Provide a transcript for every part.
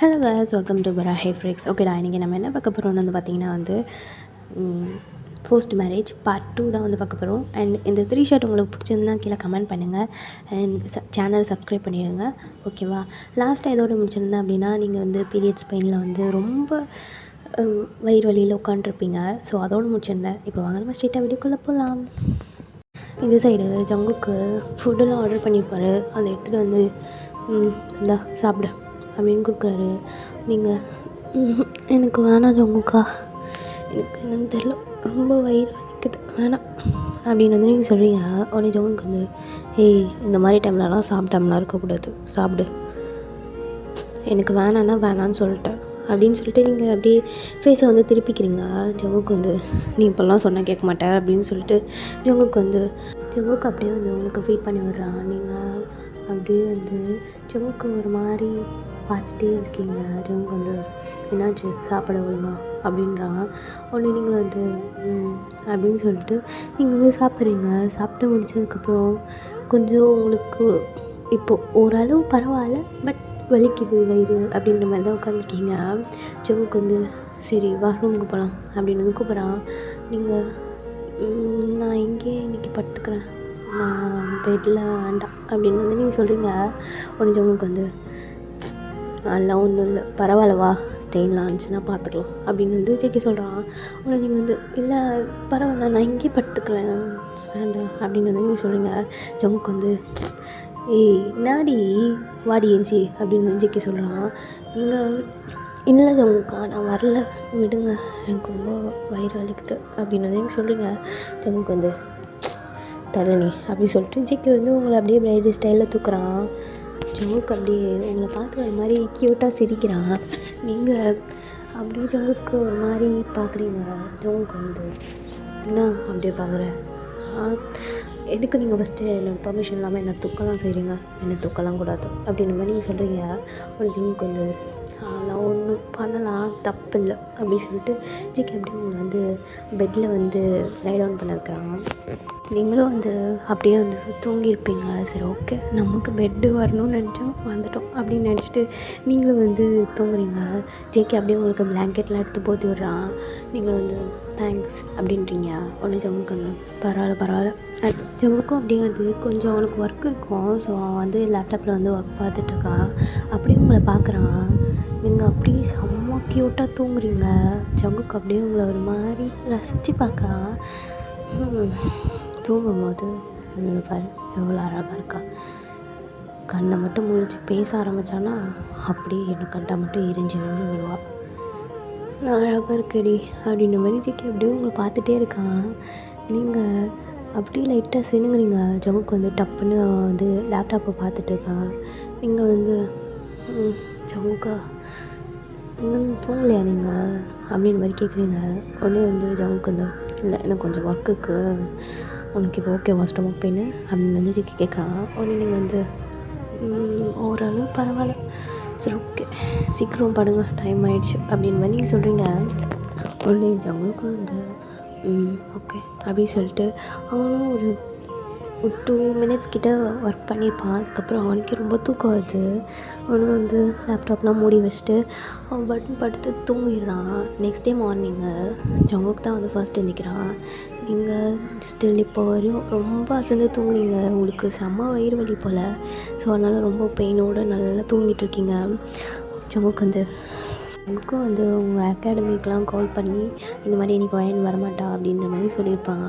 Hello guys, welcome to பராஹே ஃப்ரிக்ஸ். ஓகேடா, இன்றைக்கி நம்ம என்ன பார்க்க போகிறோம்னு பார்த்திங்கன்னா போஸ்ட் மேரேஜ் பார்ட் 2 தான் பார்க்க போகிறோம். அண்ட் இந்த 3 ஷர்ட் உங்களுக்கு பிடிச்சிருந்தா கீழே கமெண்ட் பண்ணுங்கள் அண்ட் சேனல் சப்ஸ்கிரைப் பண்ணிடுங்க. ஓகேவா, லாஸ்ட்டாக எதோடு முடிச்சிருந்தேன் அப்படின்னா, நீங்கள் பீரியட்ஸ் பெயினில் ரொம்ப வயிறு வலியில் உட்காண்ட்ருப்பீங்க. ஸோ அதோடு முடிச்சிருந்தேன். இப்போ வாங்க நம்ம ஸ்ட்ரெயிட்டாக வீடியோக்குள்ளே போகலாம். இந்த சைடு ஜங்குக்கு ஃபுட்டெல்லாம் ஆர்டர் பண்ணியிருப்பார். அதை எடுத்துகிட்டு இந்தா சாப்பிடு அப்படின்னு கொடுக்குறாரு. நீங்கள் எனக்கு வேணாம் ஜங்குக்கா, எனக்கு என்னன்னு தெரியல, ரொம்ப வயிறு வலிக்குது, வேணாம் அப்படின்னு நீங்கள் சொல்கிறீங்க. உடனே ஜங்குக்கு ஏய், இந்த மாதிரி டைம்லலாம் சாப்பிட்டாமலாம் இருக்கக்கூடாது, சாப்பிடு, எனக்கு வேணான்னா வேணான்னு சொல்லிட்டேன் அப்படின்னு சொல்லிட்டு நீங்கள் அப்படியே ஃபேஸை திருப்பிக்கிறீங்க. ஜங்குக்கு நீ இப்போல்லாம் சொன்னால் கேட்க மாட்டேன் அப்படின்னு சொல்லிட்டு ஜங்குக்கு அப்படியே உங்களுக்கு ஃபீட் பண்ணி விடுறான். நீங்கள் அப்படியே ஜங்குக்கு ஒரு மாதிரி பார்த்துட்டே இருக்கீங்க. ஜங்குக்கு என்னாச்சு, சாப்பிட ஒழுங்கா அப்படின்றாங்க. உடனே நீங்கள் அப்படின்னு சொல்லிட்டு நீங்கள் சாப்பிட்றீங்க. சாப்பிட்டு முடிச்சதுக்கப்புறம் கொஞ்சம் உங்களுக்கு இப்போது ஓரளவு பரவாயில்ல, பட் வலிக்குது வயிறு அப்படின்ற மாதிரி தான் உட்காந்துருக்கீங்க. ஜங்குக்கு சரி வா ரூமுக்கு போகலாம் அப்படின்னு கூப்பிட்றான். நீங்கள் நான் இங்கேயே இன்றைக்கி படுத்துக்கிறேன், நான் பெட்டில் வேண்டாம் அப்படின்னு நீங்கள் சொல்கிறீங்க. உடனே ஜங்குக்கு அதெல்லாம் ஒன்றும் இல்லை, பரவாயில்லவா, ஸ்டெயின்லாம் இருந்துச்சுன்னா பார்த்துக்கலாம் அப்படின்னு ஜெக்கி சொல்கிறான். உடனே நீங்கள் இல்லை பரவாயில்ல, நான் இங்கேயே படுத்துக்கிறேன், வேண்டாம் அப்படின்னு நீங்கள் சொல்கிறீங்க. ஜங்குக்கு ஏய் நாடி வாடி ஏஞ்சி அப்படின்னு ஜெக்கி சொல்கிறான். நீங்கள் இல்லை ஜங்குக்கா, நான் வரல, விடுங்க, எனக்கு ரொம்ப வயிறு வலிக்குது அப்படின்னு நீங்கள் சொல்கிறீங்க. ஜங்குக்கு தரணி அப்படின்னு சொல்லிட்டு ஜெக்கி உங்களை அப்படியே பிரைட் ஸ்டைலில் தூக்குறான். ஜங்குக்கு அப்படியே உங்களை பார்க்குற ஒரு மாதிரி க்யூட்டாக சிரிக்கிறான். நீங்கள் அப்படியே ஜங்குக்கு ஒரு மாதிரி பார்க்குறீங்க. ஜங்குக்கு என்ன அப்படியே பார்க்குற, எதுக்கு நீங்கள் ஃபஸ்ட்டு எனக்கு பர்மிஷன் இல்லாமல் என்னை தூக்கலாம் செய்கிறீங்க, என்னை தூக்கலாம் கூடாது அப்படின்ற மாதிரி நீங்கள் சொல்கிறீங்க. ஒரு ஜங்குக்கு நான் ஒன்றும் பண்ணலாம், தப்பு இல்லை அப்படின்னு சொல்லிட்டு ஜிக்கி அப்படியே உங்களை பெட்டில் லை டவுன் பண்ண வைக்கிறான். நீங்களும் அப்படியே தூங்கியிருப்பீங்க. சரி ஓகே, நமக்கு பெட்டு வரணும்னு நினச்சோம், வந்துட்டோம் அப்படின்னு நினச்சிட்டு நீங்களும் தூங்குறீங்க. ஜேகே அப்படியே உங்களுக்கு பிளாங்கெட்லாம் எடுத்து போத்தி விட்றான். நீங்கள் தேங்க்ஸ் அப்படின்றீங்க. உடனே ஜங்குக்கு பரவாயில்ல. ஜங்குக்கும் அப்படியே கொஞ்சம் அவனுக்கு ஒர்க் இருக்கும். ஸோ அவன் லேப்டாப்பில் ஒர்க் பார்த்துட்ருக்கான். அப்படியே உங்களை பார்க்குறான். நீங்கள் அப்படியே செம்ம க்யூட்டாக தூங்குறீங்க. ஜங்குக்கு அப்படியே உங்களை ஒரு மாதிரி ரசித்து பார்க்குறான். தூங்கும்போது பாரு எவ்வளோ அழகாக இருக்கா, கண்ணை மட்டும் முழிச்சு பேச ஆரம்பித்தானா அப்படியே என்னை கண்டா மட்டும் எரிஞ்சு விழுவா. நான் அழகாக இருக்கடி அப்படின்ற மாதிரி ஜிக்கி அப்படியே உங்களை பார்த்துட்டே இருக்கான். நீங்கள் அப்படியே லைட்டாக சினுங்குறீங்க. ஜங்குக்கு டப்புன்னு லேப்டாப்பை பார்த்துட்டு இருக்கான். நீங்கள் ஜங்குக்கா இன்னும் தூங்கலையா நீங்கள் அப்படின்னு மாதிரி கேட்குறீங்க. உடனே ஜங்குக்கு இல்லை எனக்கு கொஞ்சம் ஒர்க்குக்கு, உனக்கு இப்போ ஓகேவா ஸ்டொமக் பெயின் அப்படின்னு ஜிக்கி கேட்குறான். உடனே நீங்கள் ஓரளவு பரவாயில்ல, சரி ஓகே சீக்கிரம் படுங்க, டைம் ஆகிடுச்சு அப்படின்னு மாதிரி நீங்கள் சொல்கிறீங்க. உடனே ஜங்குக்கு ஓகே அப்படின்னு சொல்லிட்டு அவனும் ஒரு 2 minutes கிட்ட ஒர்க் பண்ணியிருப்பான். அதுக்கப்புறம் அவனுக்கே ரொம்ப தூக்கம் வருது. அவனும் லேப்டாப்லாம் மூடி வச்சுட்டு அவன் படுத்து தூங்கிடுறான். நெக்ஸ்ட் டே மார்னிங்கு ஜங்குக்கு தான் ஃபர்ஸ்ட் எழுந்திக்கிறான். நீங்கள் ஸ்டில் இப்போ வரையும் ரொம்ப அசந்து தூங்குறீங்க. உங்களுக்கு செம்ம வயிறு வலி போல். ஸோ அதனால் ரொம்ப பெயினோடு நல்லா தூங்கிட்டு இருக்கீங்க. ஜங்குக்கு உங்களுக்கும் உங்கள் அகாடமிக்கெலாம் கால் பண்ணி இந்த மாதிரி இன்றைக்கி வயன் வரமாட்டா அப்படின்ற மாதிரி சொல்லியிருப்பாங்க.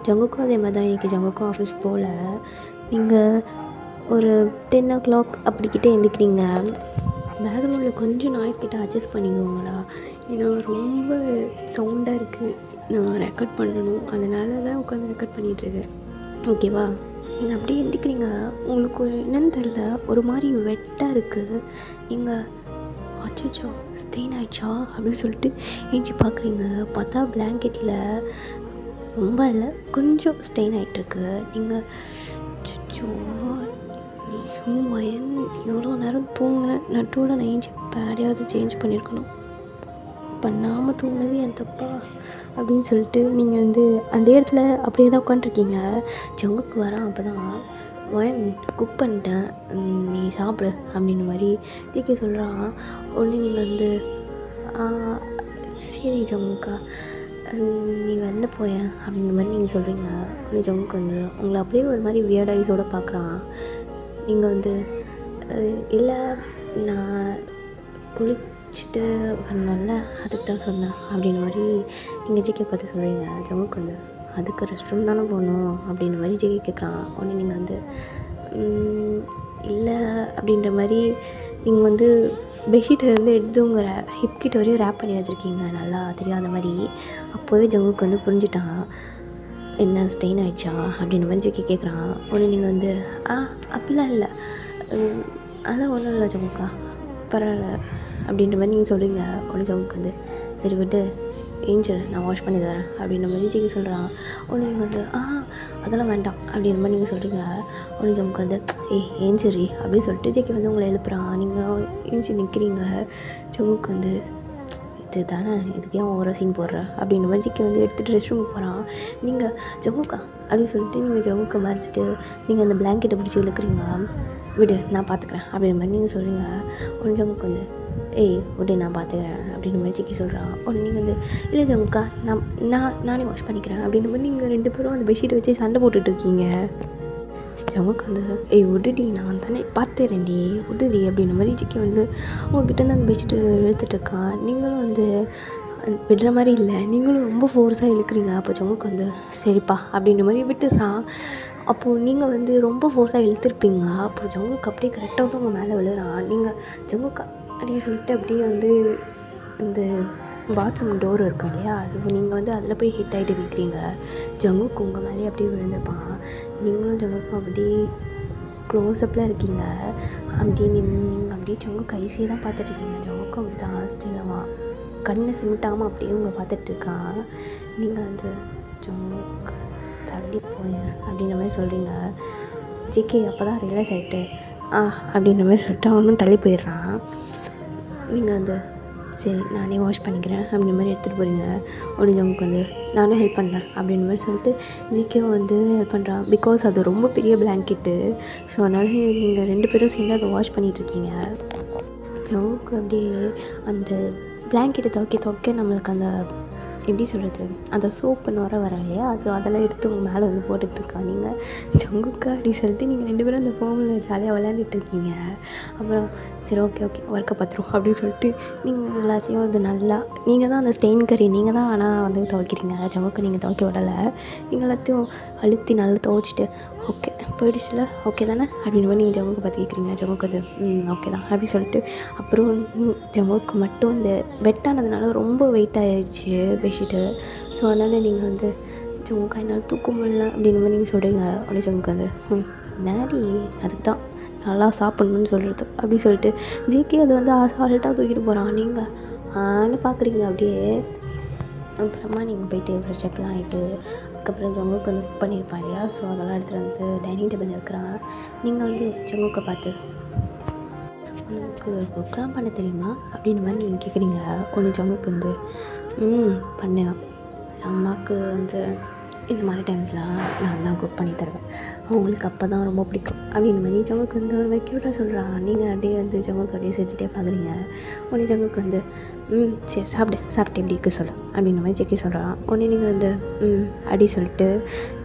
ஜங்குக்கும் அதே மாதிரி தான். இன்றைக்கி ஜங்குக்கும் ஆஃபீஸ் போகல. நீங்கள் ஒரு 10 o'clock அப்படிக்கிட்டே எழுந்திக்கிறீங்க. பேக்ரவுண்டில் கொஞ்சம் நாய்ஸ் கிட்ட அட்ஜஸ்ட் பண்ணிக்கோங்களா, ஏன்னா ரொம்ப சவுண்டாக இருக்குது, நான் ரெக்கார்ட் பண்ணணும், அதனால தான் உட்காந்து ரெக்கார்ட் பண்ணிகிட்ருக்கேன். ஓகேவா, நீங்கள் அப்படியே எழுந்திக்கிறீங்க. உங்களுக்கு என்னன்னு தெரில, ஒரு மாதிரி வெட்டாக இருக்குது. நீங்கள் அச்சோ ஸ்டெயின் ஆகிடுச்சா அப்படின்னு சொல்லிட்டு ஏஞ்சி பார்க்குறீங்க. பார்த்தா பிளாங்கெட்டில் ரொம்ப இல்லை, கொஞ்சம் ஸ்டெயின் ஆகிட்டுருக்கு. நீங்கள் அச்சோ வயன் எவ்வளோ நேரம் தூங்கினேன், நடுவில் நான் ஏஞ்சி பேடையாவது சேஞ்ச் பண்ணியிருக்கணும், பண்ணாமல் தூங்கினது என் தப்பா அப்படின்னு சொல்லிட்டு நீங்கள் அந்த இடத்துல அப்படியே தான் உட்காண்ட்ருக்கீங்க. ஜங்குக்கு வரான். அப்போ தான் ஒன் குக் பண்ணிட்டேன், நீ சாப்பிடு அப்படின்ற மாதிரி ஜேகே சொல்கிறான். உடனே நீங்கள் வந்து "ஆ, சரி ஜமுக்கா, நீ வெளில போயேன்" அப்படின்ற மாதிரி நீங்கள் சொல்கிறீங்க. உடனே ஜமுக்கு வந்து உங்களை அப்படியே ஒரு மாதிரி வியர்ட் ஐஸோடு பார்க்குறான். நீங்கள் வந்து இல்லை, நான் குளிச்சுட்டு வரணும்ல, அதுக்கு தான் சொன்னேன் அப்படின்ற மாதிரி நீங்கள் ஜேகே பார்த்து சொல்கிறீங்க. ஜமுக்கு வந்து அதுக்கு ரெஸ்ட் ரூம் தானே போகணும் அப்படின்ற மாதிரி ஜேகே கேட்குறான். உடனே நீங்கள் வந்து இல்லை அப்படின்ற மாதிரி நீங்கள் வந்து பெட்ஷீட்டை வந்து எடுத்து உங்கள் ஹிப் கிட்ட வரையும் ரேப் பண்ணி வச்சுருக்கீங்க, நல்லா தெரியாத மாதிரி. அப்போவே ஜங்குக்கு வந்து புரிஞ்சுட்டான், என்ன ஸ்டெயின் ஆகிடுச்சா அப்படின்ற மாதிரி ஜேகே கேட்குறான். உடனே நீங்கள் வந்து அப்படிலாம் இல்லை, அதெல்லாம் ஒன்றும் இல்லை ஜமுக்கா, பரவாயில்ல அப்படின்ற மாதிரி நீங்கள் சொல்கிறீங்க. உடனே ஜமுக்கு வந்து சரி விட்டு ஏஞ்சல், நான் வாஷ் பண்ணி தரேன் அப்படின்ற மாதிரி ஜேகே சொல்கிறான். உடனே நீங்கள் வந்து அதெல்லாம் வேண்டாம் அப்படின்ற மாதிரி நீங்கள் சொல்கிறீங்க. உடனே ஜமுக்கு வந்து ஏஞ்சரி அப்படின்னு சொல்லிட்டு ஜேகே வந்து உங்களை எழுப்புறான். நீங்கள் ஏஞ்சி நிற்கிறீங்க. ஜமுக்கு வந்து இது தானே, இதுக்கு ஏன் ஓவராக சீன் போடுற அப்படின்ற மாதிரி ஜேகே வந்து எடுத்துகிட்டு ரெஸ்ட் ரூமுக்கு போகிறான். நீங்கள் ஜமுக்கா அப்படின்னு சொல்லிட்டு நீங்கள் ஜமுக்கை மறைச்சிட்டு நீங்கள் அந்த பிளாங்கெட்டை பிடிச்சி இழுக்கிறீங்க. விடு, நான் பார்த்துக்குறேன் அப்படின்ற மாதிரி நீங்கள் சொல்கிறீங்க. உடனே ஜமுக்கு வந்து விடு, நான் பார்த்துக்கிறேன் அப்படின்ற மாதிரி ஜேகே சொல்கிறான். உடனே நீங்கள் வந்து இல்லை ஜமுக்கா, நானே வாஷ் பண்ணிக்கிறேன் அப்படின்ற மாதிரி நீங்கள் 2 பேரும் அந்த பெட்ஷீட்டை வச்சு சண்டை போட்டுட்ருக்கீங்க. ஜமுக்கு வந்து விடுடி, நான் தானே பார்த்துறேன்டி, விடுடி அப்படின்ற மாதிரி ஜேகே வந்து உங்ககிட்ட அந்த பெட்ஷீட்டு இழுத்துட்ருக்கான். நீங்களும் வந்து விடுற மாதிரி இல்லை, நீங்களும் ரொம்ப ஃபோர்ஸாக இழுக்கிறீங்க. அப்போ ஜமுக்கு வந்து சரிப்பா அப்படின்ற மாதிரி விட்டுடுறான். அப்போது நீங்கள் வந்து ரொம்ப ஃபோர்ஸாக இழுத்துருப்பீங்க. அப்போ ஜங்குக்கு அப்படியே கரெக்டாக வந்து உங்கள் மேலே விழுறான். நீங்கள் ஜங்குக்கா அப்படின்னு சொல்லிட்டு அப்படியே வந்து இந்த பாத்ரூம் டோர் இருக்கும் இல்லையா, அது நீங்கள் வந்து அதில் போய் ஹிட் ஆகிட்டு நிற்கிறீங்க. ஜங்குக்கு உங்கள் மேலேயே அப்படியே விழுந்திருப்பான். நீங்களும் ஜங்குக்கும் அப்படியே க்ளோஸ்அப்பில் இருக்கீங்க. அப்படியே நீங்கள் அப்படியே ஜங்குக்கு ஐசியே தான் பார்த்துட்ருக்கீங்க. ஜங்குக்கும் அப்படி தான் ஸ்டில்லமாக கண்ணை சிமிட்டாமல் அப்படியே உங்களை பார்த்துட்ருக்கான். நீங்கள் வந்து ஜங்குக்கு தள்ளி போயேன் அப்படின்ற மாதிரி சொல்கிறீங்க. ஜேகே அப்போ தான் ரியலைஸ் ஆகிட்டு அப்படின்ற மாதிரி சொல்லிட்டு அவனும் தள்ளி போயிடுறான். நீங்கள் வந்து சரி நானே வாஷ் பண்ணிக்கிறேன் அப்படின்ற மாதிரி எடுத்துகிட்டு போகிறீங்க. உடனே ஜமுக்கு வந்து நானும் ஹெல்ப் பண்ணுறேன் அப்படின்ற மாதிரி சொல்லிட்டு ஜேகே வந்து ஹெல்ப் பண்ணுறான். பிகாஸ் அது ரொம்ப பெரிய பிளாங்கெட்டு. ஸோ அதனால் நீங்கள் 2 பேரும் சேர்ந்து அதை வாஷ் பண்ணிகிட்ருக்கீங்க. ஜமுக்கு அப்படியே அந்த பிளாங்கெட்டை துவைக்க நம்மளுக்கு அந்த எப்படி சொல்கிறது, அந்த சோப்பு நுர வர இல்லையா, ஸோ அதெல்லாம் எடுத்து உங்கள் மேலே வந்து போட்டுட்ருக்கான். நீங்கள் ஜங்குக்கா அப்படி சொல்லிட்டு நீங்கள் 2 பேரும் அந்த ஃபோமில் ஜாலியாக விளையாண்டுட்ருக்கீங்க. அப்புறம் சரி ஓகே ஒர்க்கை பார்த்துருவோம் அப்படின்னு சொல்லிட்டு நீங்கள் எல்லாத்தையும் வந்து நல்லா நீங்கள் தான் அந்த ஸ்டெயின் கறி நீங்கள் தான் ஆனால் வந்து துவைக்கிறீங்க. ஜங்குக்கு நீங்கள் துவைக்க விடலை. நீங்கள் எல்லாத்தையும் அழுத்தி நல்லா துவைச்சிட்டு ஓகே போயிடுச்சுல, ஓகே தானே அப்படின்னு மாதிரி நீங்கள் ஜங்குக்கு பார்த்து கேட்குறீங்க. ஜங்குக்கு அது ஓகே தான் அப்படின்னு சொல்லிட்டு அப்புறம் ஜங்குக்கு மட்டும் இந்த வெட்டானதுனால ரொம்ப வெயிட் ஆகிடுச்சு பெட்ஷீட்டு. ஸோ அதனால் நீங்கள் வந்து ஜங்குக்கா என்னால் தூக்க முடியல அப்படின்னு மாதிரி நீங்கள் சொல்கிறீங்க. உடனே ஜங்குக்கு அது நேடி அதுக்கு தான் நல்லா சாப்பிட்ணுன்னு சொல்கிறது அப்படி சொல்லிட்டு ஜேகே அது வந்து அசால்ட்டாக தூக்கிட்டு போகிறான். நீங்கள் ஆன்னு பார்க்குறீங்க அப்படியே. அப்புறமா நீங்கள் போய்ட்டு ஃப்ரெஷ் அப்லாம் ஆகிட்டு அதுக்கப்புறம் ஜங்குக்கு வந்து குக் பண்ணியிருப்பான் இல்லையா, ஸோ அதெல்லாம் எடுத்துகிட்டு வந்து டைனிங் டேபிள் இருக்கிறான். நீங்கள் வந்து ஜங்குக்கை பார்த்து உனக்கு குக்லாம் பண்ண தெரியுமா அப்படின்ற மாதிரி நீங்கள் கேட்குறீங்க. ஒன்று ஜங்குக்கு வந்து பண்ணேன், அம்மாவுக்கு வந்து இந்த மாதிரி டைம்ஸ்லாம் நான் தான் குக் பண்ணி தருவேன், அவங்களுக்கு அப்போ தான் ரொம்ப பிடிக்கும் அப்படின்ற மாதிரி ஜங்குக்கு வந்து ஒரு மாதிரி க்யூட்டாக சொல்கிறான். நீங்கள் அப்படியே வந்து ஜங்குக்கு அப்படியே செஞ்சுட்டே பார்க்குறீங்க. உடனே ஜங்குக்கு வந்து சரி சாப்பிட்டு எப்படி இருக்கு சொல்லு அப்படின்ற மாதிரி ஜேகே சொல்கிறான். உடனே நீங்கள் வந்து அப்படி சொல்லிட்டு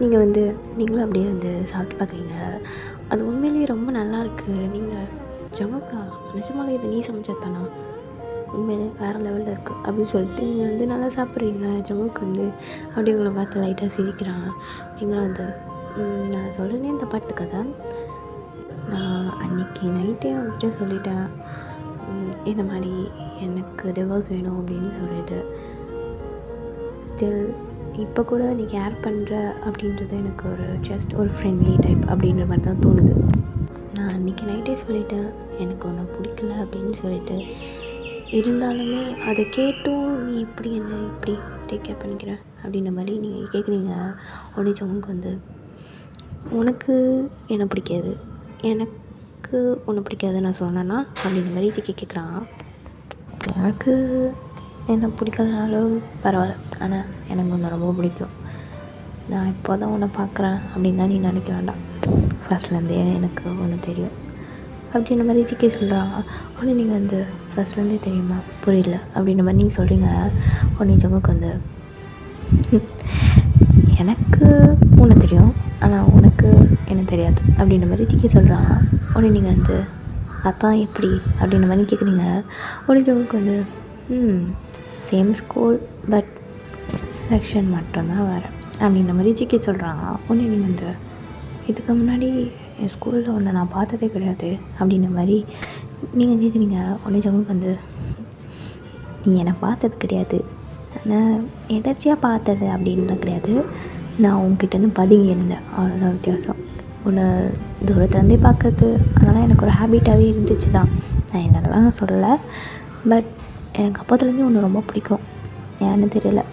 நீங்கள் வந்து நீங்களும் அப்படியே வந்து சாப்பிட்டு பார்க்குறீங்க. அது உண்மையிலேயே ரொம்ப நல்லாயிருக்கு. நீங்கள் ஜங்குக்கா நிஜமாலே இது நீ சமைச்சது தானா, உண்மையிலே வேறு லெவலில் இருக்குது அப்படின்னு சொல்லிட்டு நீங்கள் வந்து நல்லா சாப்பிட்றீங்க. ஜங்குக்கு வந்து அப்படியே உங்களை பார்த்து லைட்டாக சிரிக்கிறான். நீங்களும் வந்து நான் சொல்கிறேனே இந்த பாட்டு கதை, நான் அன்றைக்கி நைட்டே வந்துட்டு சொல்லிட்டேன் இந்த மாதிரி எனக்கு டிவோர்ஸ் வேணும் அப்படின்னு சொல்லிட்டு. ஸ்டில் இப்போ கூட நீ கேர் பண்ணுற அப்படின்றது எனக்கு ஒரு ஜஸ்ட் ஒரு ஃப்ரெண்ட்லி டைப் அப்படின்ற மாதிரி தான் தோணுது. நான் அன்றைக்கி நைட்டே சொல்லிட்டேன் எனக்கு ஒன்றை பிடிக்கல அப்படின்னு சொல்லிட்டு. இருந்தாலுமே அதை கேட்டும் நீ இப்படி என்ன இப்படி டேக் கேர் பண்ணிக்கிற அப்படின்ற மாதிரி நீங்கள் கேட்குறீங்க. உடனே ஜங்குக்கு வந்து உனக்கு என்ன பிடிக்காது, எனக்கு ஒன்று பிடிக்காது நான் சொன்னேன்னா அப்படின்ற மாதிரி ஜேகே கேட்குறான். எனக்கு என்ன பிடிக்காதனாலும் பரவாயில்ல, ஆனால் எனக்கு ஒன்று ரொம்ப பிடிக்கும், நான் இப்போ தான் உன்னை பார்க்குறேன் அப்படின்லாம் நீ நினைக்க வேண்டாம். ஃபஸ்ட்லேருந்தே எனக்கு ஒன்று தெரியும் அப்படின்ற மாதிரி ஜிகே சொல்கிறாங்க. உடனே நீங்கள் வந்து ஃபஸ்ட்லேருந்தே தெரியுமா புரியல அப்படின்ற மாதிரி நீங்கள் சொல்கிறீங்க. உடனே ஜங்குக்கு வந்து எனக்கு உன்னை தெரியும், ஆனால் உனக்கு என்ன தெரியாது அப்படின்ற மாதிரி ஜிகே சொல்கிறாங்க. உடனே நீங்கள் வந்து அதான் எப்படி அப்படின்ற மாதிரி கேட்குறீங்க. உடனே ஜங்குக்கு வந்து சேம் ஸ்கூல் பட் செலெக்ஷன் மட்டும்தான் வேறு அப்படின்ற மாதிரி ஜிகே சொல்கிறாங்க. உடனே நீங்கள் வந்து இதுக்கு முன்னாடி என் ஸ்கூலில் ஒன்று நான் பார்த்ததே கிடையாது அப்படின்ற மாதிரி நீங்கள் கேட்குறீங்க. உடனே ஜங்குக்கு வந்து நீ என்னை பார்த்தது கிடையாது, ஆனால் எதாச்சியாக பார்த்தது அப்படின்லாம் கிடையாது, நான் உங்ககிட்டேருந்து பதுங்கி இருந்தேன், அவ்வளோதான் வித்தியாசம். உன்னை தூரத்துலேருந்தே பார்க்குறது அதெல்லாம் எனக்கு ஒரு ஹேபிட்டாகவே இருந்துச்சு தான், நான் என்னெல்லாம் சொல்லலை. பட் எனக்கு அப்போத்துலேருந்தே ஒன்று ரொம்ப பிடிக்கும், ஏன்னு தெரியல.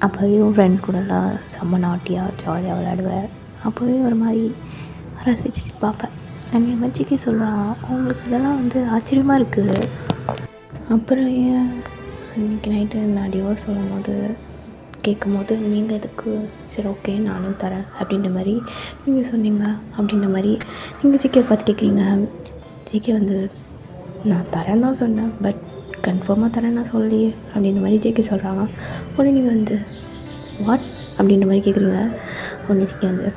அப்போவே ஃப்ரெண்ட்ஸ் கூடலாம் செம்ம நாட்டியாக ஜாலியாக விளையாடுவேன். அப்போவே ஒரு மாதிரி ரசித்து பார்ப்பேன். அண்ட் என் மச்சிக்கு சொல்கிறான், அவங்களுக்கு இதெல்லாம் வந்து ஆச்சரியமாக இருக்குது. அப்புறம் ஏன் அன்றைக்கி நைட்டு நான் டிவோர்ஸ் சொல்லும்போது கேட்கும்போது நீங்கள் எதுக்கு சரி ஓகே நானும் தரேன் அப்படின்ற மாதிரி நீங்கள் சொன்னீங்க அப்படின்ற மாதிரி நீங்கள் ஜிகே பார்த்து கேட்குறீங்க. ஜிகே வந்து நான் தரேன் தான் சொன்னேன், பட் கன்ஃபார்மாக தரேன் நான் சொல்லலையே அப்படின்ற மாதிரி ஜிகே சொல்கிறாங்க. உடனே நீங்கள் வந்து வாட் அப்படின்ற மாதிரி கேட்குறீங்க. உடனே ஜிகே வந்து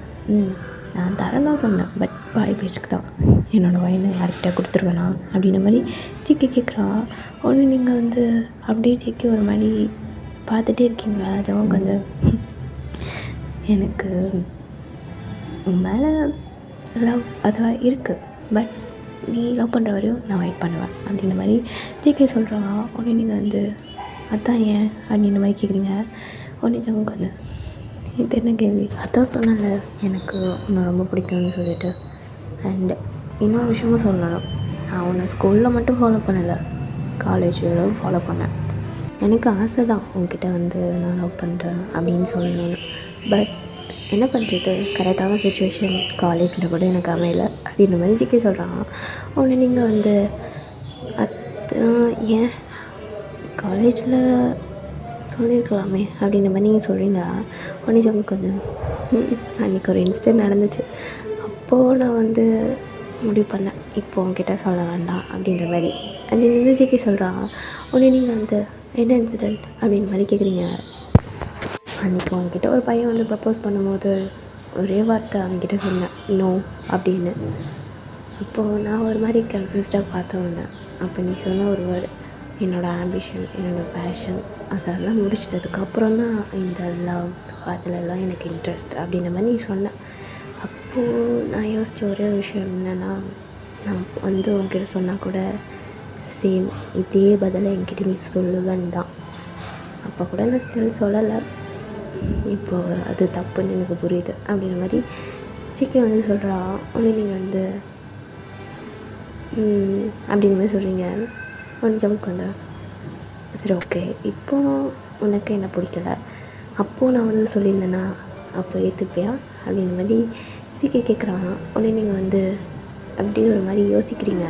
நான் தரேன் தான் சொன்னேன், பட் வாய் பேச்சுக்கு தான், என்னோடய வாயினை யார்கிட்ட கொடுத்துருவேனா அப்படின்ற மாதிரி ஜிகே கேட்குறான். உடனே நீங்கள் வந்து அப்படியே ஜிகே ஒரு மாதிரி பார்த்துட்டே இருக்கீங்க. ஜவுக்கு வந்து எனக்கு உன் மேலே லவ் அதெல்லாம் இருக்குது, பட் நீ லவ் பண்ணுற வரையும் நான் வெயிட் பண்ணுவேன் அப்படின்ற மாதிரி ஜிகே சொல்கிறாங்க. உடனே நீங்கள் வந்து அதான் ஏன் அப்படின்ற மாதிரி கேட்குறீங்க. உடனே ஜவுக்கு வந்து இது என்ன கேள்வி, அதான் சொன்னல எனக்கு உன்னை ரொம்ப பிடிக்கும்னு சொல்லிட்டு. அண்ட் இன்னொரு விஷயமும் சொல்லணும், நான் உன்னை ஸ்கூலில் மட்டும் ஃபாலோ பண்ணலை, காலேஜிலும் ஃபாலோ பண்ணேன். எனக்கு ஆசை தான் உங்ககிட்ட வந்து நான் லவ் பண்ணுறேன் அப்படின்னு சொல்லணும்னு. பட் என்ன பண்ணுறது, கரெக்டான சுச்சுவேஷன் காலேஜில் கூட எனக்கு அமையலை அப்படின்ற மாதிரி ஜிகே சொல்கிறாங்க. ஒன்று நீங்கள் வந்து ஏன் காலேஜில் சொல்லியிருக்கலாமே அப்படின்ற மாதிரி நீங்கள் சொல்கிறீங்க. ஒன்று ஜங்குக்கு வந்து அன்றைக்கி ஒரு இன்சிடென்ட் நடந்துச்சு, அப்போது நான் வந்து முடிவு பண்ணேன் இப்போ உங்ககிட்ட சொல்ல வேண்டாம் அப்படின்ற மாதிரி. அது வந்து ஜிகே சொல்கிறாங்க. ஒன்று நீங்கள் வந்து என்ன இன்சிடெண்ட் அப்படின்ற மாதிரி கேட்குறீங்க. அன்றைக்கி அவங்ககிட்ட ஒரு பையன் வந்து ப்ரப்போஸ் பண்ணும்போது ஒரே வார்த்தை அவங்ககிட்ட சொன்னேன், நோ அப்படின்னு. அப்போது நான் ஒரு மாதிரி கன்ஃபியூஸ்டாக பார்த்தோன்னே, அப்போ நீ சொன்ன ஒரு வேர்டு என்னோடய ஆம்பிஷன், என்னோடய பேஷன் அதெல்லாம் முடிச்சிட்டதுக்கப்புறம் தான் இந்த லவ் அதிலெல்லாம் எனக்கு இன்ட்ரெஸ்ட் அப்படின்ற மாதிரி நீ சொன்ன. அப்போது நான் யோசித்த ஒரே விஷயம் என்னென்னா, நான் வந்து உங்ககிட்ட சொன்னால் கூட சேம் இதே பதிலை என்கிட்ட நீ சொல்லுவேன்னு தான். அப்போ கூட நான் ஸ்டில் சொல்லலை, இப்போது அது தப்புன்னு எனக்கு புரியுது அப்படின்ற மாதிரி ஜிகே வந்து சொல்கிறா. ஒன்று நீங்கள் வந்து அப்படின்ற மாதிரி சொல்கிறீங்க. ஒன்று ஜமுக்கு வந்து சரி ஓகே இப்போது உனக்கு என்ன பிடிக்கல, அப்போது நான் வந்து சொல்லியிருந்தேன்னா அப்போ ஏற்றுப்பியா அப்படின்ற மாதிரி ஜிகே கேட்குறாங்க. உடனே நீங்கள் வந்து அப்படியே ஒரு மாதிரி யோசிக்கிறீங்க.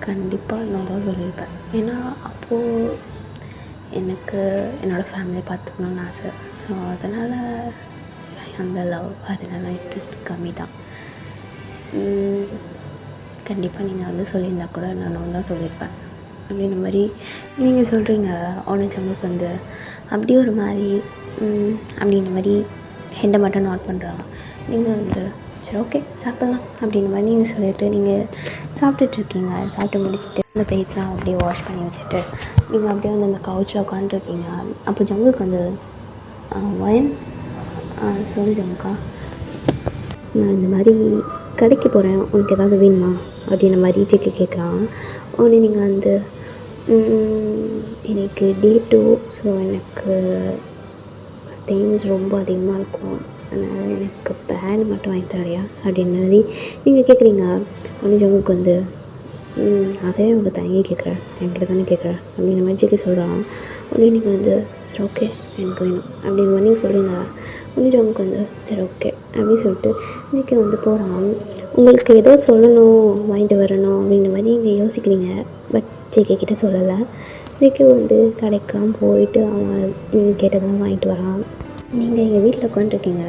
கண்டிப்பாக நான் தான் சொல்லியிருப்பேன், ஏன்னா அப்போது எனக்கு என்னோடய ஃபேமிலியை பார்த்துக்கணுன்னு ஆசை. ஸோ அதனால் அந்த லவ் அதனால் இன்ட்ரெஸ்ட் கம்மி தான். கண்டிப்பாக நீங்கள் வந்து சொல்லியிருந்தா கூட நான் தான் சொல்லியிருப்பேன் அப்படின்ற மாதிரி நீங்கள் சொல்கிறீங்க. ஒன்று ஜங்குக்கு வந்து அப்படியே ஒரு மாதிரி அப்படின்ற மாதிரி ஹெண்டை மட்டும் நோட் பண்ணுறாங்க. நீங்கள் வந்து சரி ஓகே சாப்பிட்லாம் அப்படின்ற மாதிரி நீங்கள் சொல்லிவிட்டு நீங்கள் சாப்பிட்டுட்ருக்கீங்க. சாப்பிட்டு முடிச்சுட்டு அந்த பிளேட்ஸ்லாம் அப்படியே வாஷ் பண்ணி வச்சுட்டு நீங்கள் அப்படியே வந்து அந்த கவுச்சில் உட்காந்துருக்கீங்க. அப்போ ஜங்குக்கு வந்து வயன் சொல்லி ஜங்குக்கா, நான் இந்த மாதிரி கடைக்கு போகிறேன், உனக்கு ஏதாவது வேணுமா அப்படின்ற மாதிரி ஜிகே கேட்குறான். உடனே நீங்கள் வந்து எனக்கு டே 2 ஸோ எனக்கு ஸ்டெயின்ஸ் ரொம்ப அதிகமாக இருக்கும், அதனால் எனக்கு பேட் மட்டும் வாங்கி தரியா அப்படின்ற மாதிரி நீங்கள் கேட்குறீங்க. உடனே ஜங்குக்கு வந்து அதே அவங்க தனியாக கேட்குறேன், என்கிட்ட தானே கேட்குறேன் அப்படின்ற மாதிரி ஜிகே சொல்கிறான். உடனே நீங்கள் வந்து சரி ஓகே எனக்கு வேணும் அப்படின்ற மாதிரி நீங்கள் சொல்கிறீங்க. உடனே ஜங்குக்கு வந்து சரி ஓகே அப்படின்னு சொல்லிட்டு ஜிகே வந்து போகிறான். உங்களுக்கு ஏதோ சொல்லணும் வாங்கிட்டு வரணும் அப்படின்ற மாதிரி நீங்கள் யோசிக்கிறீங்க. பட் ஜிகே கிட்டே சொல்லலை. ஜிகே வந்து கடைக்கெலாம் போயிட்டு அவன் நீங்கள் கேட்டதெல்லாம் வாங்கிட்டு வரான். நீங்கள் எங்கள் வீட்டில் உட்காந்துருக்கீங்க.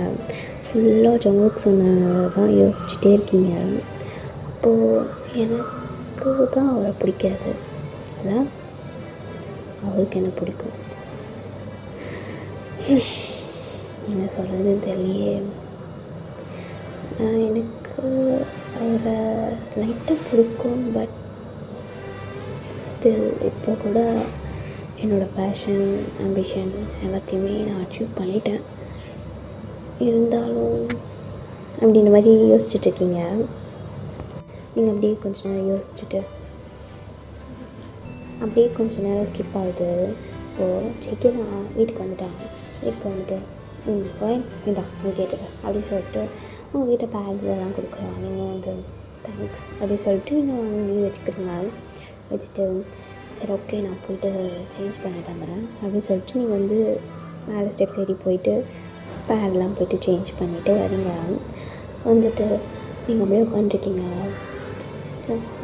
ஃபுல்லாக ஜங்குக் சொன்னதான் யோசிச்சுட்டே இருக்கீங்க. அப்போது எனக்கு தான் அவரை பிடிக்காது இல்லை, அவருக்கு என்ன பிடிக்கும். என்ன சொல்கிறதுன்னு தெரியலையே. எனக்கு அவரை லைட்டாக பிடிக்கும், பட் ஸ்டில் இப்போ கூட என்னோடய பேஷன், ஆம்பிஷன் எல்லாத்தையுமே நான் அச்சீவ் பண்ணிட்டேன். இருந்தாலும் அப்படின்ற மாதிரி யோசிச்சுட்ருக்கீங்க. நீங்கள் அப்படியே கொஞ்ச நேரம் யோசிச்சுட்டு அப்படியே கொஞ்சம் நேரம் ஸ்கிப் ஆகுது. இப்போது ஜெகே தான் வீட்டுக்கு வந்துட்டு ஒயின் இந்தா நீ கேட்டது அப்படி சொல்லிட்டு உங்கள்கிட்ட பேட்ஸ் எல்லாம் கொடுக்குறான். நீங்கள் வந்து தேங்க்ஸ் அப்படி சொல்லிட்டு நீங்கள் வாங்கி வச்சுக்கிறீங்க. வச்சுட்டு சரி ஓகே நான் போய்ட்டு சேஞ்ச் பண்ணிட்டு வந்துடுறேன் அப்படின்னு சொல்லிட்டு நீங்கள் வந்து மேலே ஸ்டெப்ஸ் ஏறி போயிட்டு பேட்லாம் போய்ட்டு சேஞ்ச் பண்ணிவிட்டு வரீங்க. வந்துட்டு நீங்கள் அப்படியே உட்காந்துருக்கீங்க.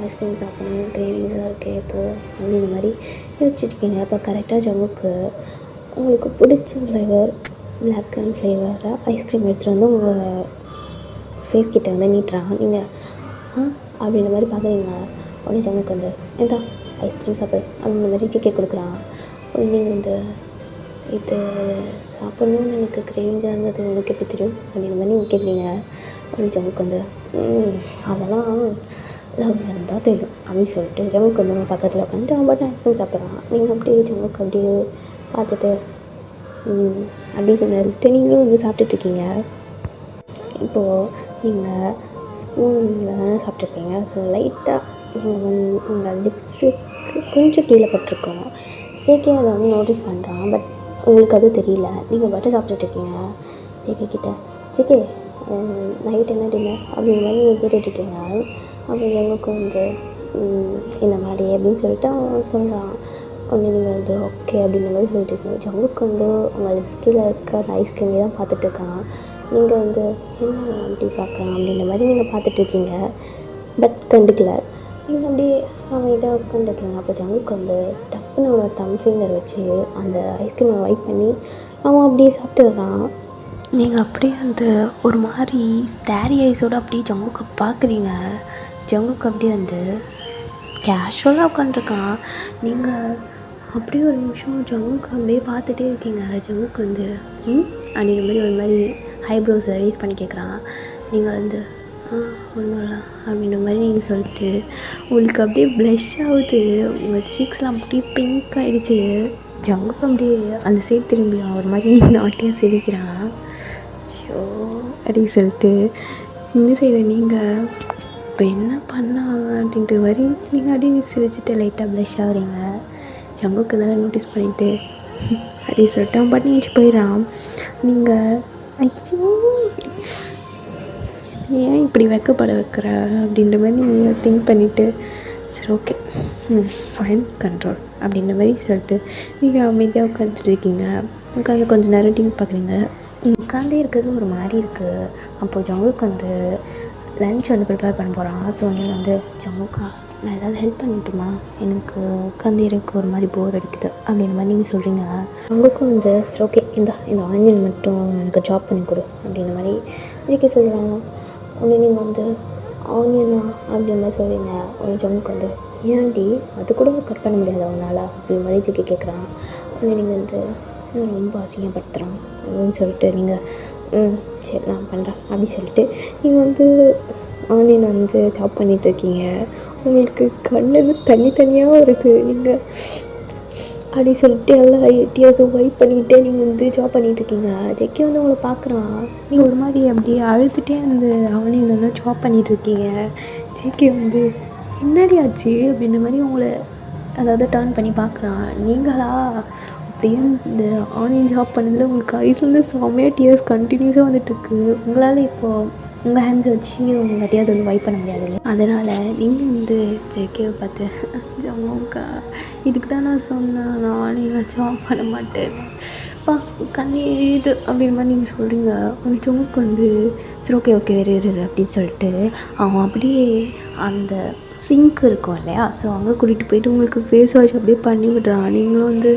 ஐஸ்கிரீம் சாப்பிடணும், கிரேவிங்ஸாக இருக்கே இப்போது அப்படின்ற மாதிரி யோசிச்சுட்ருக்கீங்க. அப்போ கரெக்டாக ஜங்குக்கு உங்களுக்கு பிடிச்ச ஃப்ளேவர் பிளாக் கரண்ட் ஃப்ளேவராக ஐஸ்கிரீம் எடுத்துகிட்டு வந்து உங்கள் ஃபேஸ் கிட்டே வந்து நீட்டுறான். நீங்கள் அப்படின்ற மாதிரி பார்க்குறீங்க. உடனே ஜங்குக்கு வந்து ஏதா ஐஸ்கிரீம் சாப்பிடு அப்படின்ற மாதிரி ஜிகே கொடுக்குறான். உடனே நீங்கள் வந்து இது சாப்பிட்ணுன்னு எனக்கு கிரேவிங்ஸாக இருந்தது உனக்கு எப்படி தெரியும் அப்படின்ற மாதிரி நீங்கள் கேட்குறீங்க. உடனே ஜங்குக்கு வந்து அதெல்லாம் லவ் தான் தெரியும் அப்படின்னு சொல்லிட்டு ஜங்குக்கு வந்து உங்கள் பக்கத்தில் உட்காந்துட்டு அவன் பாட்டு ஐஸ்கிரீம் சாப்பிட்றான். நீங்கள் அப்படியே ஜங்குக்கு அப்படியே பார்த்துட்டு அப்படி சொல்லிட்டு நீங்களும் வந்து சாப்பிட்டுட்ருக்கீங்க. இப்போது நீங்கள் ஸ்பூனில் தானே சாப்பிட்ருப்பீங்க. ஸோ லைட்டாக நீங்கள் வந்து உங்கள் லிப்ஸுக்கு கொஞ்சம் கீழே பட்டிருக்கோம். ஜேகே அதை வந்து நோட்டீஸ் பண்ணுறான். பட் உங்களுக்கு அது தெரியல. நீங்கள் பாட்டு சாப்பிட்டுட்ருக்கீங்க. ஜேகே கிட்டே ஜேகே நைட் என்ன டின்னர் அப்படின்ற மாதிரி நீங்கள் கேட்டுட்ருக்கீங்க. அப்போ ஜங்குக்கு வந்து இந்த மாதிரி அப்படின்னு சொல்லிட்டு அவன் சொல்கிறான். உடனே நீங்கள் வந்து ஓகே அப்படின்ற மாதிரி சொல்லிட்டு இருக்கீங்க. ஜங்குக்கு வந்து உங்கள் லிப்ஸ் கீழே இருக்க அந்த ஐஸ்கிரீமே தான் பார்த்துட்ருக்கான். நீங்கள் வந்து என்ன அப்படி பார்க்குறான் அப்படின்ற மாதிரி நீங்கள் பார்த்துட்ருக்கீங்க. பட் கண்டுக்கல. நீங்கள் அப்படியே அமைதியாக உட்காந்துருக்கீங்க. அப்போ ஜங்குக்கு வந்து டப்புன்னு அவனோட தம் ஃபிங்கர் வச்சு அந்த ஐஸ்கிரீமை வைப் பண்ணி அவன் அப்படியே சாப்பிட்டுடுறான். நீங்கள் அப்படியே அந்த ஒரு மாதிரி ஸ்டாரி ஐஸோடு அப்படியே ஜங்குக்கு பார்க்குறீங்க. ஜங்குக்கு அப்படியே வந்து கேஷுவலாக உட்காந்துருக்கான். நீங்கள் அப்படியே ஒரு நிமிஷம் ஜங்குக்கு அப்படியே பார்த்துட்டே இருக்கீங்க. ஜங்குக்கு வந்து அப்படின்ற மாதிரி ஒரு மாதிரி ஐப்ரோஸ் ரைஸ் பண்ணி கேட்குறான். நீங்கள் வந்து ஒன்றும் இல்லை அப்படின்ற மாதிரி நீங்கள் சொல்லிட்டு உங்களுக்கு அப்படியே ப்ளஷ் ஆகுது. உங்கள் சீக்ஸ்லாம் அப்படியே பிங்க் ஆகிடுச்சு. ஜங்குக்கு அப்படியே அந்த சைடு திரும்பி ஒரு மாதிரி நாட்டியாக சிரிக்கிறான். ஷோ அப்படின்னு சொல்லிட்டு இந்த சைடு நீங்கள் இப்போ என்ன பண்ணாங்க அப்படின்ட்டு வரி நீங்கள் அப்படியே சிரிச்சுட்டு லைட்டாக ப்ளஷ் ஆகுறீங்க. ஜங்குக்கு இதெல்லாம் நோட்டீஸ் பண்ணிவிட்டு அப்படி சொல்லிட்டு அவன் பாட்டு நீச்சு போயிடறான். நீங்கள் ஐயோ ஏன் இப்படி வெக்கப்பட வைக்கிற அப்படின்ற மாதிரி நீங்கள் திங்க் பண்ணிவிட்டு சரி ஓகே மைண்ட் கண்ட்ரோல் அப்படின்ற மாதிரி சொல்லிட்டு நீங்கள் அமைதியாக உட்காந்துட்டு இருக்கீங்க. உட்காந்து கொஞ்சம் நேரம் டிவி பார்க்குறீங்க. உட்காந்தே இருக்கிறது ஒரு மாதிரி இருக்குது. அப்போது ஜங்குக்கு வந்து லன்ச் வந்து ப்ரிப்பேர் பண்ண போகிறான். ஸோ நீங்கள் வந்து ஜங்குக்கா நான் ஏதாவது ஹெல்ப் பண்ணிட்டுமா, எனக்கு உட்காந்து எனக்கு ஒரு மாதிரி போர் அடிக்குது அப்படின்ற மாதிரி நீங்கள் சொல்கிறீங்க. ஜங்குக்கும் வந்து சரி ஓகே இந்த ஆனியன் மட்டும் எனக்கு ஜாப் பண்ணி கொடு அப்படின்ற மாதிரி ஜிகே சொல்கிறான். உடனே நீங்கள் வந்து ஆனியனா அப்படின்ற மாதிரி சொல்கிறீங்க. உடனே ஜங்குக்கு வந்து ஏன்டி அது கூட கட் பண்ண முடியாது அவனால் அப்படின்ற மாதிரி ஜிகே கேட்குறான். உடனே நீங்கள் வந்து நான் ரொம்ப அசிங்கப்படுத்துகிறான் அப்படின்னு சொல்லிட்டு நீங்கள் சரி நான் பண்ணுறேன் அப்படி சொல்லிட்டு நீங்கள் வந்து ஆன்லைன் வந்து ஜாப் பண்ணிகிட்ருக்கீங்க. உங்களுக்கு கண்ணுக்கு தனியாக வருது. நீங்கள் அப்படி சொல்லிட்டு எல்லா டியர்ஸும் வைப் பண்ணிக்கிட்டே நீங்கள் வந்து ஜாப் பண்ணிகிட்ருக்கீங்க. ஜெக்கி வந்து உங்களை பார்க்குறான். நீங்கள் ஒரு மாதிரி அப்படியே அழுதுகிட்டே அந்த ஆன்லைன் வந்து ஜாப் பண்ணிகிட்ருக்கீங்க. ஜெக்கி வந்து என்னடி ஆச்சு அப்படின்ற மாதிரி உங்களை அதாவது டர்ன் பண்ணி பார்க்குறான். நீங்களா அப்படியே இந்த ஆன்லைன் ஜாப் பண்ணதில் உங்களுக்கு ஐஸ்லேருந்து செம்மையாக டியர்ஸ் கண்டினியூஸாக வந்துட்டுருக்கு. உங்களால் இப்போது உங்கள் ஹேண்ட்ஸை வச்சு உங்கள் டியர்ஸ் வந்து வைப் பண்ண முடியாது இல்லையா, அதனால் நீங்கள் வந்து ஜேகேவை பார்த்து ஜமுக்கா இதுக்கு தான் நான் சொன்னேன் நான் ஆன்லைனில் ஜாப் பண்ண மாட்டேன் கண்ணே இது அப்படின்ற மாதிரி நீங்கள் சொல்கிறீங்க. உங்கள் ஜமுக்கு வந்து சரி ஓகே வேறு அப்படின்னு சொல்லிட்டு அவன் அப்படியே அந்த சிங்க் இருக்கும் இல்லையா, ஸோ அங்கே கூட்டிகிட்டு போயிட்டு உங்களுக்கு ஃபேஸ் வாஷ் அப்படியே பண்ணி விடுறான். நீங்களும் வந்து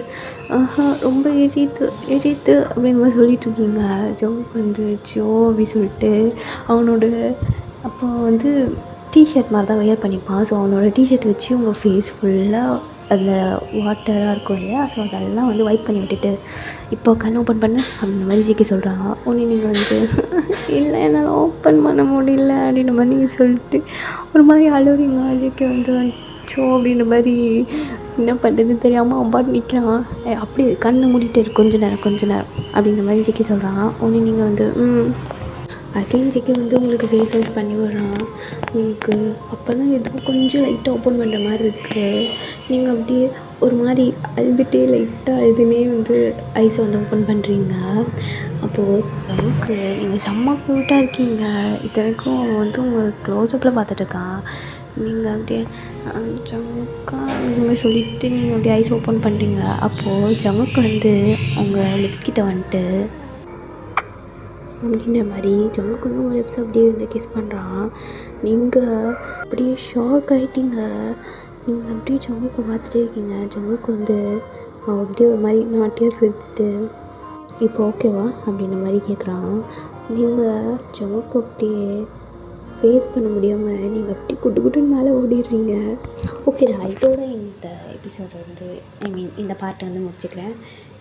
ரொம்ப எரித்து அப்படின்னு மாதிரி சொல்லிகிட்ருக்கீங்க. ஜோக் வந்து ஜோ அப்படி சொல்லிட்டு அவனோட அப்போ வந்து டிஷர்ட் மாதிரி தான் வியர் பண்ணிப்பான். ஸோ அவனோட டிஷர்ட் வச்சு உங்கள் ஃபேஸ் ஃபுல்லாக அதில் வாட்டராக இருக்கும் இல்லையா, ஸோ அதெல்லாம் வந்து வைப் பண்ணி விட்டுட்டு இப்போ கண் ஓப்பன் பண்ணு அப்படின்ற மாதிரி ஜிக்கி சொல்கிறான். உடனே நீங்கள் வந்து இல்லை என்னால் ஓப்பன் பண்ண முடியல அப்படின்ற மாதிரி நீங்கள் சொல்லிட்டு ஒரு மாதிரி அழுகுறீங்க. ஜிக்கி வந்து அச்சோ அப்படின்ற மாதிரி என்ன பண்ணுறதுன்னு தெரியாமல் அவன் பாட்டு நிற்கிறான். அப்படியே கண்ணை மூடிட்டு இரு கொஞ்ச நேரம் அப்படின்ற மாதிரி ஜிக்கி சொல்கிறான். உடனே நீங்கள் வந்து அகைன் ஜிக்கி வந்து உங்களுக்கு ஃபேஸ் வாஷ் பண்ணி விடுறான். உங்களுக்கு அப்போ தான் ஏதோ கொஞ்சம் லைட்டாக ஓப்பன் பண்ணுற மாதிரி இருக்குது. நீங்கள் அப்படியே ஒரு மாதிரி அழுதுகிட்டே லைட்டாக அழுதுனே வந்து ஐஸை வந்து ஓப்பன் பண்ணுறீங்க. அப்போது எனக்கு நீங்கள் செம்ம க்யூட்டாக இருக்கீங்க. இத்தனைக்கும் வந்து உங்கள் க்ளோஸ்அப்பில் பார்த்துட்ருக்கான். நீங்கள் அப்படியே ஜங்குக்கா அப்படின்னு சொல்லிவிட்டு நீங்கள் அப்படியே ஐஸ் ஓப்பன் பண்ணுறீங்க. அப்போது ஜங்குக்கு வந்து உங்கள் லிப்ஸ் கிட்ட வந்துட்டு அப்படின்ற மாதிரி ஜங்குக்கு வந்து உங்கள் லிப்ஸ் அப்படியே வந்து கிஸ் பண்ணுறான். நீங்கள் அப்படியே ஷாக் ஆகிட்டீங்க. நீங்கள் அப்படியே ஜங்குக்கு பார்த்துட்டே இருக்கீங்க. ஜங்குக்கு வந்து அப்படியே ஒரு மாதிரி நாட்டியாக சிரிச்சிட்டு இப்போ ஓகேவா அப்படின்ற மாதிரி கேட்குறான். நீங்கள் ஜங்குக்கு அப்படியே ஃபேஸ் பண்ண முடியாமல் நீங்கள் அப்படியே குட்டுன்னு மேலே ஓடிடுறீங்க. ஓகேடா, இதோட இந்த எபிசோட் வந்து இந்த பார்ட்டை வந்து முடிச்சுக்கிறேன்.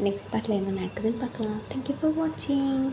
நெக்ஸ்ட் பார்ட்டில் என்ன நடக்குதுன்னு பார்க்கலாம். தேங்க்யூ ஃபார் வாட்சிங்.